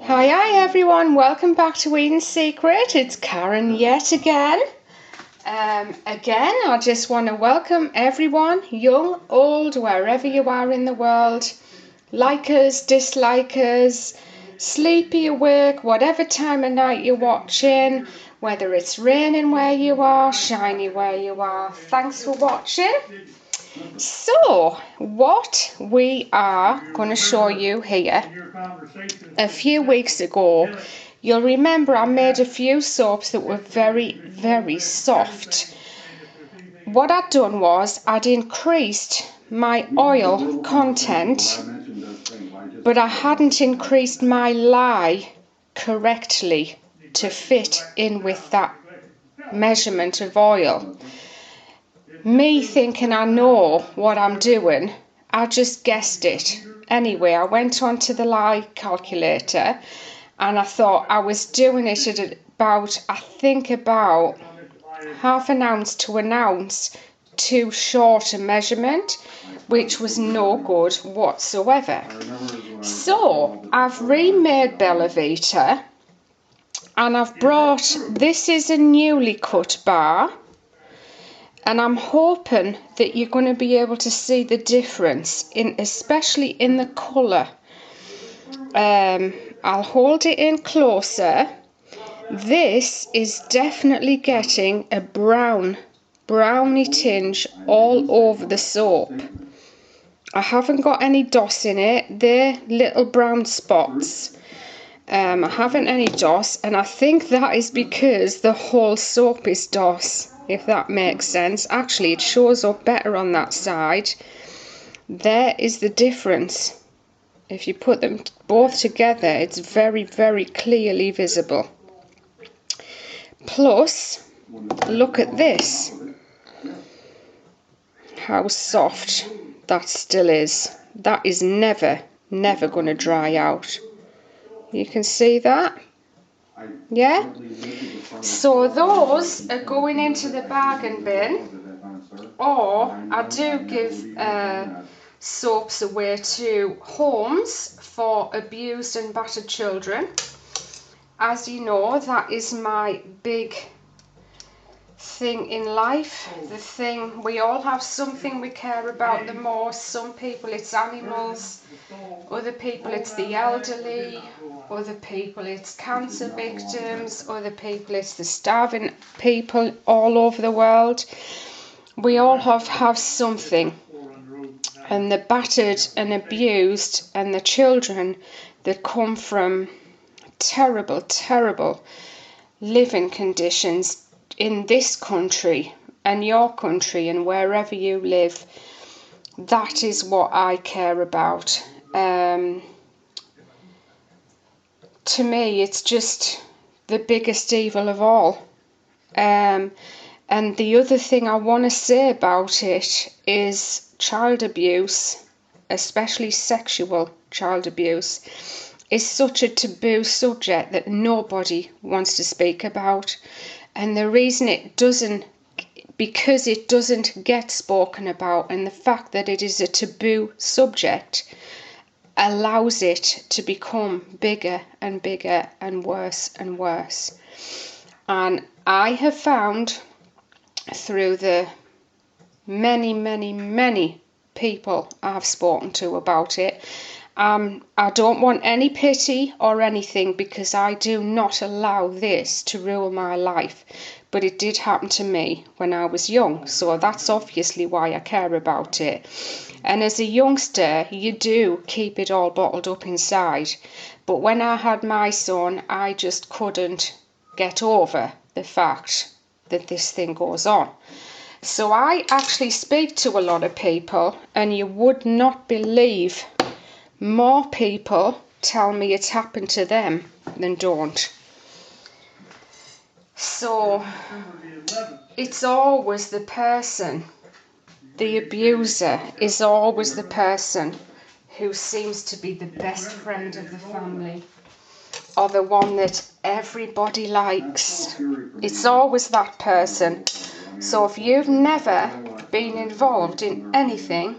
Hi everyone, welcome back to Eden's Secret. It's Karen yet again. I just want to welcome everyone, young, old, wherever you are in the world, likers, dislikers, sleepy, awake, whatever time of night you're watching, whether it's raining where you are, shiny where you are. Thanks for watching. So, what we are going to show you here, a few weeks ago, you'll remember I made a few soaps that were very, very soft. What I'd done was I'd increased my oil content, but I hadn't increased my lye correctly to fit in with that measurement of oil. Me thinking I know what I'm doing, I just guessed it. Anyway, I went on to the lye calculator and I thought I was doing it at about half an ounce to an ounce too short a measurement, which was no good whatsoever. So I've remade Bellavita and I've brought, this is a newly cut bar. And I'm hoping that you're going to be able to see the difference, especially in the colour. I'll hold it in closer. This is definitely getting a browny tinge all over the soap. I haven't got any DOS in it. They're little brown spots. I haven't any DOS, and I think that is because the whole soap is DOS. If that makes sense. Actually, it shows up better on that side. There is the difference. If you put them both together, it's very, very clearly visible. Plus, look at this. How soft that still is. That is never going to dry out. You can see that? Yeah? So those are going into the bargain bin, or I do give soaps away to homes for abused and battered children. As you know, that is my big thing in life. The thing, we all have something we care about the most. Some people it's animals, other people it's the elderly, other people it's cancer victims, other people it's the starving people all over the world. We all have something. And the battered and abused and the children that come from terrible, terrible living conditions in this country and your country and wherever you live, that is what I care about. To me, it's just the biggest evil of all. And the other thing I want to say about it is child abuse, especially sexual child abuse, is such a taboo subject that nobody wants to speak about. And the reason it doesn't, because it doesn't get spoken about, and the fact that it is a taboo subject allows it to become bigger and bigger and worse and worse. And I have found through the many, many, many people I've spoken to about it, I don't want any pity or anything, because I do not allow this to rule my life. But it did happen to me when I was young, so that's obviously why I care about it. And as a youngster, you do keep it all bottled up inside. But when I had my son, I just couldn't get over the fact that this thing goes on. So I actually speak to a lot of people, and you would not believe more people tell me it's happened to them than don't. So it's always the person, the abuser is always the person who seems to be the best friend of the family, or the one that everybody likes. It's always that person. So if you've never been involved in anything,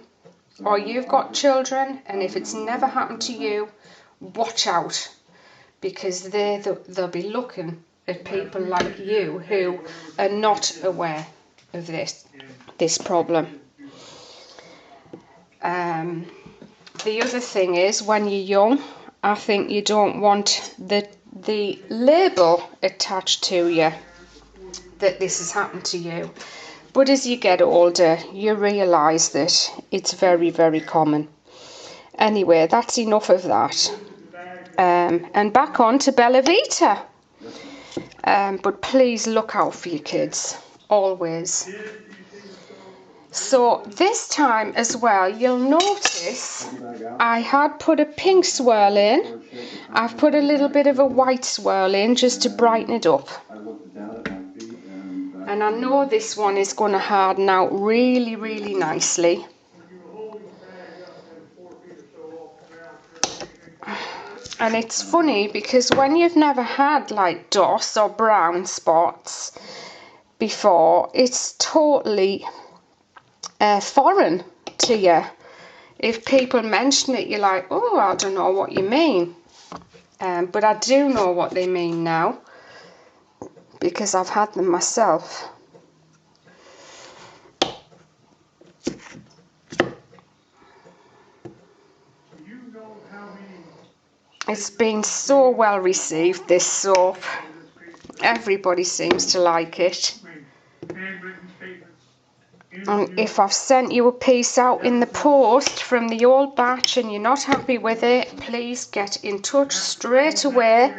or you've got children, and if it's never happened to you, watch out, because they'll be looking at people like you who are not aware of this problem. The other thing is, when you're young, I think you don't want the label attached to you that this has happened to you. But as you get older, you realise that it's very, very common. Anyway, that's enough of that. And back on to Bellavita. But please look out for your kids, always. So this time as well, you'll notice I had put a pink swirl in. I've put a little bit of a white swirl in just to brighten it up. And I know this one is going to harden out really, really nicely. And it's funny because when you've never had like DOS or brown spots before, it's totally foreign to you. If people mention it, you're like, oh, I don't know what you mean. But I do know what they mean now, because I've had them myself. It's been so well received, this soap. Everybody seems to like it. And if I've sent you a piece out in the post from the old batch and you're not happy with it, please get in touch straight away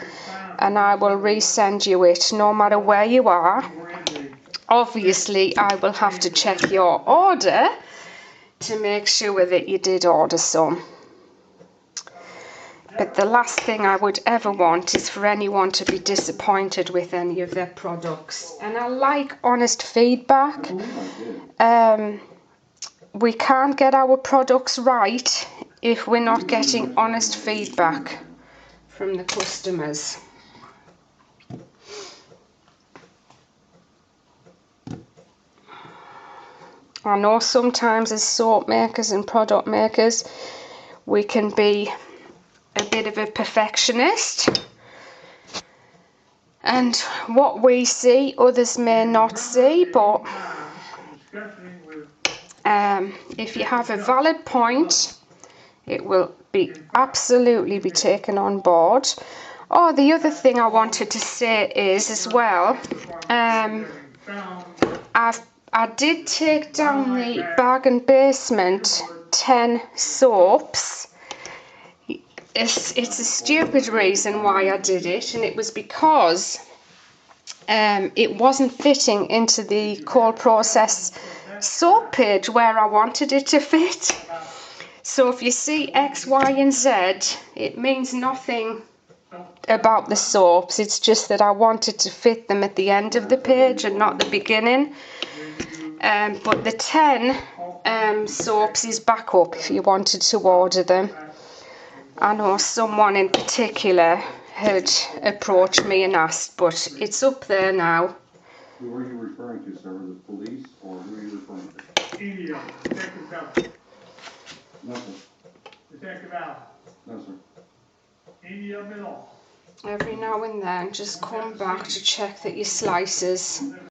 and I will resend you it, no matter where you are. Obviously, I will have to check your order to make sure that you did order some. But the last thing I would ever want is for anyone to be disappointed with any of their products. And I like honest feedback. We can't get our products right if we're not getting honest feedback from the customers. I know sometimes as soap makers and product makers, we can be a bit of a perfectionist, and what we see others may not see, but if you have a valid point, it will be absolutely be taken on board. Oh, the other thing I wanted to say is as well, I did take down the Bargain Basement 10 soaps. It's a stupid reason why I did it, and it was because it wasn't fitting into the cold process soap page where I wanted it to fit. So if you see X, Y and Z, it means nothing about the soaps. It's just that I wanted to fit them at the end of the page and not the beginning. But the 10 soaps is back up if you wanted to order them. I know someone in particular had approached me and asked, but it's up there now. Who are you referring to, sir? The police, or who are you referring to? India, Detective Bell. No, sir. Detective Al. No, sir. India Middle. Every now and then, just come back to check that your slices